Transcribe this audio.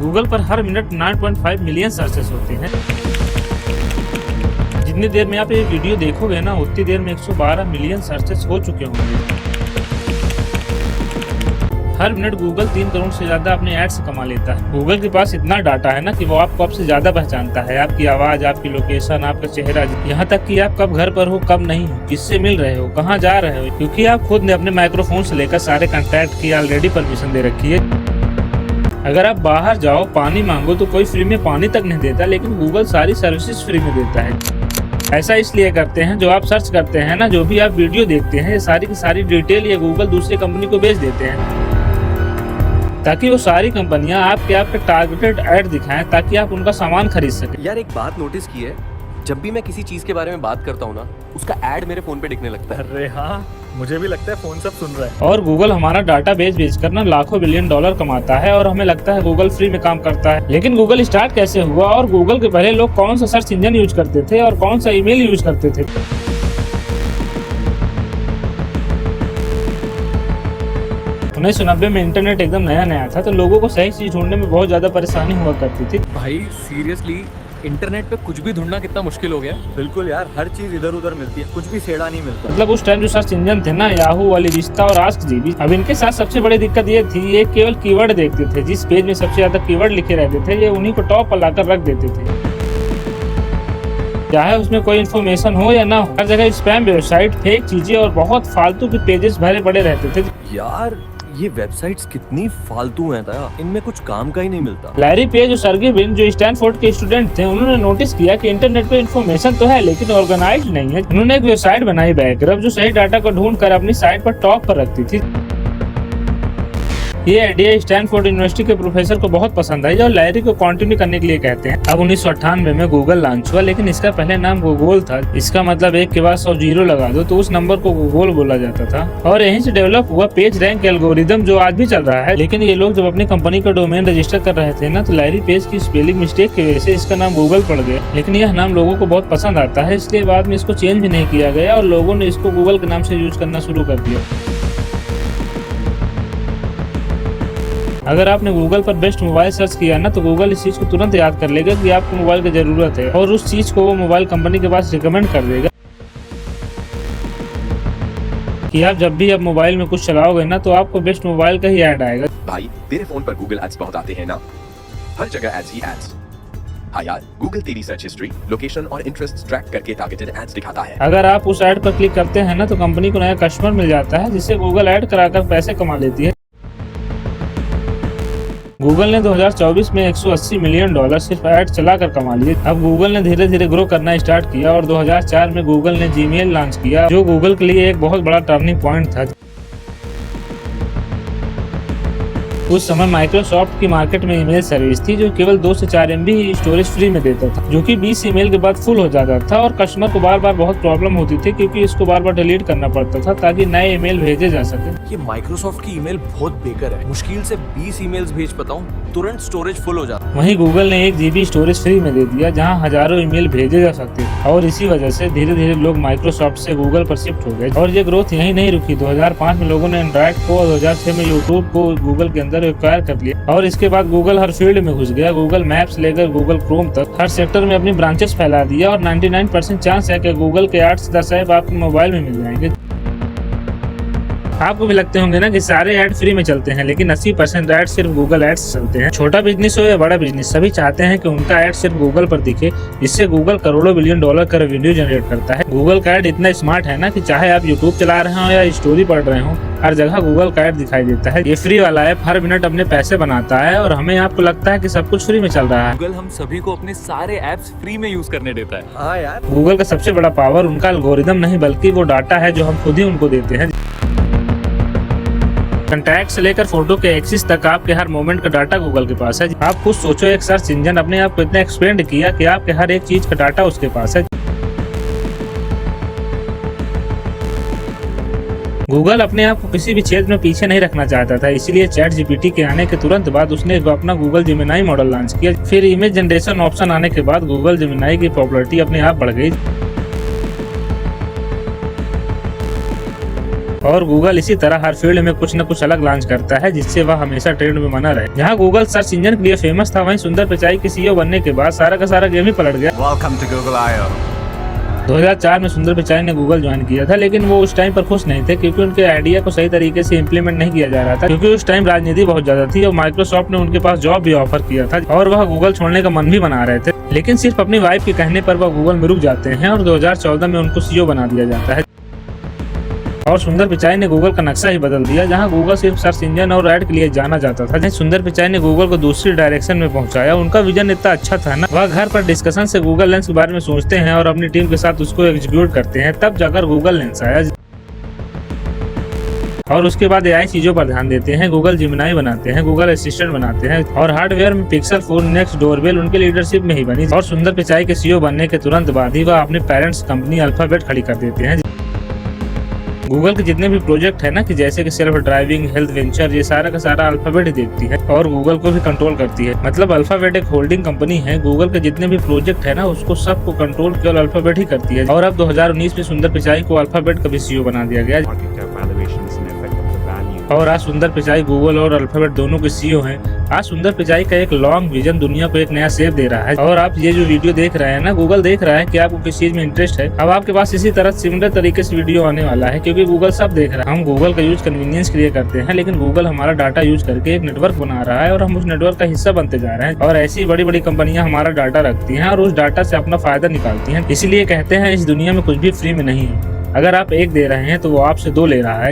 Google पर हर minute 9.5 million searches होते हैं। जितनी देर में आप ये वीडियो देखोगे ना, उतनी देर में 112 मिलियन सर्चेस हो चुके होंगे। हर मिनट गूगल 3 करोड़ से ज्यादा अपने एड से कमा लेता है। गूगल के पास इतना डाटा है ना कि वो आपको आपसे ज्यादा पहचानता है। आपकी आवाज, आपकी लोकेशन, आपका चेहरा, यहाँ तक कि आप कब घर पर हो, कब नहीं हो, किससे मिल रहे हो, कहाँ जा रहे हो, क्योंकि आप खुद ने अपने माइक्रोफोन से लेकर सारे कॉन्टैक्ट की ऑलरेडी परमिशन दे रखी है। अगर आप बाहर जाओ, पानी मांगो तो कोई फ्री में पानी तक नहीं देता, लेकिन गूगल सारी सर्विसेज फ्री में देता है। ऐसा इसलिए करते हैं, जो आप सर्च करते हैं ना, जो भी आप वीडियो देखते हैं, ये सारी की सारी डिटेल ये गूगल दूसरी कंपनी को बेच देते हैं, ताकि वो सारी कंपनियां आपके टारगेटेड ऐड दिखाएं, ताकि आप उनका सामान खरीद सकें। यार एक बात नोटिस की है, जब भी मैं किसी चीज के बारे में बात करता हूँ ना, उसका ऐड मेरे फोन पे दिखने लगता है। अरे हाँ, मुझे भी लगता है फोन सब सुन रहा है। और गूगल हमारा डाटा बेच कर ना लाखों बिलियन डॉलर कमाता है, और हमें लगता है गूगल फ्री में काम करता है। लेकिन गूगल स्टार्ट कैसे हुआ, और गूगल के पहले लोग कौन सा सर्च इंजन यूज करते थे और कौन सा ईमेल यूज करते थे? 1990 में इंटरनेट एकदम नया था, तो लोगों को सही चीज ढूंढने में बहुत ज्यादा परेशानी हुआ करती थी। भाई सीरियसली, इंटरनेट पे कुछ भी ढूंढना कितना मुश्किल हो गया। बिल्कुल यार, हर चीज इधर उधर मिलती है, कुछ भी सेड़ा नहीं मिलता। मतलब उस टाइम जो सर्च इंजन थे ना, याहू, अलीविस्टा और आस्कजीबी, अब इनके साथ सबसे बड़ी दिक्कत ये थी, ये केवल कीवर्ड देखते थे। जिस पेज में सबसे ज्यादा कीवर्ड लिखे रहते थे, ये उन्हीं को टॉप पर लाकर रख देते थे, चाहे उसमें कोई इन्फॉर्मेशन हो या ना हो। हर जगह स्पैम वेबसाइट, फेक चीजें और बहुत फालतू के पेजेस भरे पड़े रहते थे। यार ये वेबसाइट्स कितनी फालतू हैं दया, इनमें कुछ काम का ही नहीं मिलता। लैरी पेज और सर्गे ब्रिन, जो स्टैनफोर्ड के स्टूडेंट थे, उन्होंने नोटिस किया कि इंटरनेट पे इन्फॉर्मेशन तो है, लेकिन ऑर्गेनाइज नहीं है। उन्होंने एक वेबसाइट बनाई, बैकरब, जो सही डाटा को ढूंढ कर अपनी साइट पर टॉप पर रखती थी। ये आइडिया स्टैनफोर्ड यूनिवर्सिटी के प्रोफेसर को बहुत पसंद आई और लैरी को कंटिन्यू करने के लिए कहते हैं। अब 1998 में गूगल लॉन्च हुआ, लेकिन इसका पहले नाम गूगल था। इसका मतलब एक के बाद 100 जीरो लगा दो तो उस नंबर को गूगल बोला जाता था, और यहीं से डेवलप हुआ पेज रैंक एल्गोरिदम, जो आज भी चल रहा है। लेकिन ये लोग जब अपनी कंपनी का डोमेन रजिस्टर कर रहे थे ना, तो लैरी पेज की स्पेलिंग मिस्टेक की वजह से इसका नाम गूगल पड़ गया। लेकिन यह नाम लोगों को बहुत पसंद आता है, इसलिए बाद में इसको चेंज भी नहीं किया गया और लोगों ने इसको गूगल के नाम से यूज करना शुरू कर दिया। अगर आपने गूगल पर बेस्ट मोबाइल सर्च किया ना, तो गूगल इस चीज को तुरंत याद कर लेगा कि आपको मोबाइल की जरूरत है, और उस चीज को वो मोबाइल कंपनी के पास रिकमेंड कर देगा कि आप जब भी आप मोबाइल में कुछ चलाओगे ना, तो आपको बेस्ट मोबाइल का ही ऐड आएगा। भाई तेरे फोन पर गूगल एड्स बहुत आते हैं ना, हर जगह एड्स ही एड्स। हाँ यार, गूगल तेरी सर्च हिस्ट्री, लोकेशन और इंटरेस्ट ट्रैक करके टारगेटेड एड्स दिखाता है। अगर आप उस ऐड पर क्लिक करते हैं ना, तो कंपनी को नया कस्टमर मिल जाता है, जिससे गूगल ऐड कराकर पैसे कमा लेती है। गूगल ने 2024 में 180 मिलियन डॉलर सिर्फ ऐड चलाकर कमा लिए। अब गूगल ने धीरे धीरे ग्रो करना स्टार्ट किया, और 2004 में गूगल ने जीमेल लॉन्च किया, जो गूगल के लिए एक बहुत बड़ा टर्निंग पॉइंट था। उस समय माइक्रोसॉफ्ट की मार्केट में ईमेल सर्विस थी, जो केवल 2 से 4 MB स्टोरेज फ्री में देता था, जो कि 20 ईमेल के बाद फुल हो जाता था, और कस्टमर को बार बार बहुत प्रॉब्लम होती थी, क्योंकि इसको बार बार डिलीट करना पड़ता था ताकि नए ईमेल भेजे जा सके। ये माइक्रोसॉफ्ट की ईमेल बहुत बेकार है, मुश्किल से 20 ईमेल्स भेज पाता हूँ, तुरंत स्टोरेज फुल हो जाता। वहीं गूगल ने 1 GB स्टोरेज फ्री में दे दिया, जहां हजारों ईमेल भेजे जा सकते थे, और इसी वजह से धीरे धीरे लोग माइक्रोसॉफ्ट से गूगल पर शिफ्ट हो गए। और ये ग्रोथ यहीं नहीं रुकी। 2005 में लोगों ने एंड्रॉइड को, और 2006 में यूट्यूब को गूगल के अंदर एक्वायर कर लिया, और इसके बाद गूगल हर फील्ड में घुस गया। गूगल मैप्स लेकर गूगल क्रोम तक हर सेक्टर में अपनी ब्रांचेस फैला दिया, और 99% चांस है कि गूगल के एड्स 10 ऐप आपके मोबाइल में मिल जाएंगे। आपको भी लगते होंगे ना कि सारे ऐड फ्री में चलते हैं, लेकिन 80% ऐड सिर्फ गूगल एड्स चलते हैं। छोटा बिजनेस हो या बड़ा बिजनेस, सभी चाहते हैं कि उनका ऐड सिर्फ गूगल पर दिखे, जिससे गूगल करोड़ों बिलियन डॉलर का रेवेन्यू जनरेट करता है। गूगल का ऐड इतना स्मार्ट है ना कि चाहे आप यूट्यूब चला रहे हो या स्टोरी पढ़ रहे हो, हर जगह गूगल का ऐड दिखाई देता है। ये फ्री वाला ऐप हर मिनट अपने पैसे बनाता है, और हमें आपको लगता है कि सब कुछ फ्री में चल रहा है। गूगल हम सभी को अपने सारे एप्स फ्री में यूज करने देता है। हाँ यार, गूगल का सबसे बड़ा पावर उनका एल्गोरिदम नहीं, बल्कि वो डाटा है जो हम खुद ही उनको देते हैं। कॉन्टैक्ट से लेकर फोटो के एक्सेस तक आपके हर मोमेंट का डाटा गूगल के पास है। आप खुद सोचो, एक सर्च इंजन अपने आप को इतना एक्सपेंड किया कि आपके हर एक चीज का डाटा उसके पास है। गूगल अपने आप को किसी भी क्षेत्र में पीछे नहीं रखना चाहता था, इसीलिए चैट जीपीटी के आने के तुरंत बाद उसने अपना गूगल जेमिनाई मॉडल लॉन्च किया। फिर इमेज जनरेशन ऑप्शन आने के बाद गूगल जेमिनाई की पॉपुलैरिटी अपने आप बढ़ गई। और गूगल इसी तरह हर फील्ड में कुछ न कुछ अलग लॉन्च करता है, जिससे वह हमेशा ट्रेंड में बना रहे। जहाँ गूगल सर्च इंजन के लिए फेमस था, वहीं सुंदर पिचाई के सीईओ बनने के बाद सारा का सारा गेम ही पलट गया। Welcome to Google I/O. 2004 में सुंदर पिचाई ने गूगल ज्वाइन किया था, लेकिन वो उस टाइम पर खुश नहीं थे क्योंकि उनके आइडिया को सही तरीके से इम्प्लीमेंट नहीं किया जा रहा था, क्योंकि उस टाइम राजनीति बहुत ज्यादा थी और माइक्रोसॉफ्ट ने उनके पास जॉब भी ऑफर किया था और वह गूगल छोड़ने का मन भी बना रहे थे, लेकिन सिर्फ अपनी वाइफ के कहने पर वह गूगल में रुक जाते हैं और 2014 में उनको सीईओ बना दिया जाता है। और सुंदर पिचाई ने गूगल का नक्शा ही बदल दिया। जहां गूगल सिर्फ सर्च इंजन और ऐड के लिए जाना जाता था, जहां सुंदर पिचाई ने गूगल को दूसरी डायरेक्शन में पहुंचाया। उनका विजन इतना अच्छा था ना, वह घर पर डिस्कशन से गूगल लेंस के बारे में सोचते हैं और अपनी टीम के साथ उसको एग्जीक्यूट करते हैं, तब जाकर गूगल लेंस आया। और उसके बाद एआई चीजों पर ध्यान देते हैं, गूगल जिमिनाई बनाते हैं, गूगल असिस्टेंट बनाते हैं और हार्डवेयर में पिक्सल फोन, नेक्स्ट, डोरबेल उनके लीडरशिप में ही बनी। और सुंदर पिचाई के सीईओ बनने के तुरंत बाद ही वह अपने पेरेंट्स कंपनी अल्फाबेट खड़ी कर देते हैं। गूगल के जितने भी प्रोजेक्ट है ना, कि जैसे कि सेल्फ ड्राइविंग, हेल्थ वेंचर, ये सारा का सारा अल्फाबेट ही देखती है और गूगल को भी कंट्रोल करती है। मतलब अल्फाबेट एक होल्डिंग कंपनी है, गूगल के जितने भी प्रोजेक्ट है ना, उसको सबको कंट्रोल केवल अल्फाबेट ही करती है। और अब 2019 में सुंदर पिचाई को अल्फाबेट का भी सीईओ बना दिया गया और आज सुंदर पिचाई गूगल और अल्फाबेट दोनों के सीईओ हैं। आज सुंदर पिचाई का एक लॉन्ग विजन दुनिया को एक नया शेप दे रहा है। और आप ये जो वीडियो देख रहे हैं ना, गूगल देख रहा है कि आपको किस चीज में इंटरेस्ट है। अब आपके पास इसी तरह सिमिलर तरीके से वीडियो आने वाला है, क्योंकि गूगल सब देख रहा है। हम गूगल का यूज कन्वीनियंस के लिए करते हैं, लेकिन गूगल हमारा डाटा यूज करके एक नेटवर्क बना रहा है और हम उस नेटवर्क का हिस्सा बनते जा रहे हैं। और ऐसी बड़ी बड़ी कंपनियां हमारा डाटा रखती हैं और उस डाटा से अपना फायदा निकालती हैं। इसीलिए कहते हैं इस दुनिया में कुछ भी फ्री में नहीं है। अगर आप एक दे रहे हैं तो वो आपसे दो ले रहा है।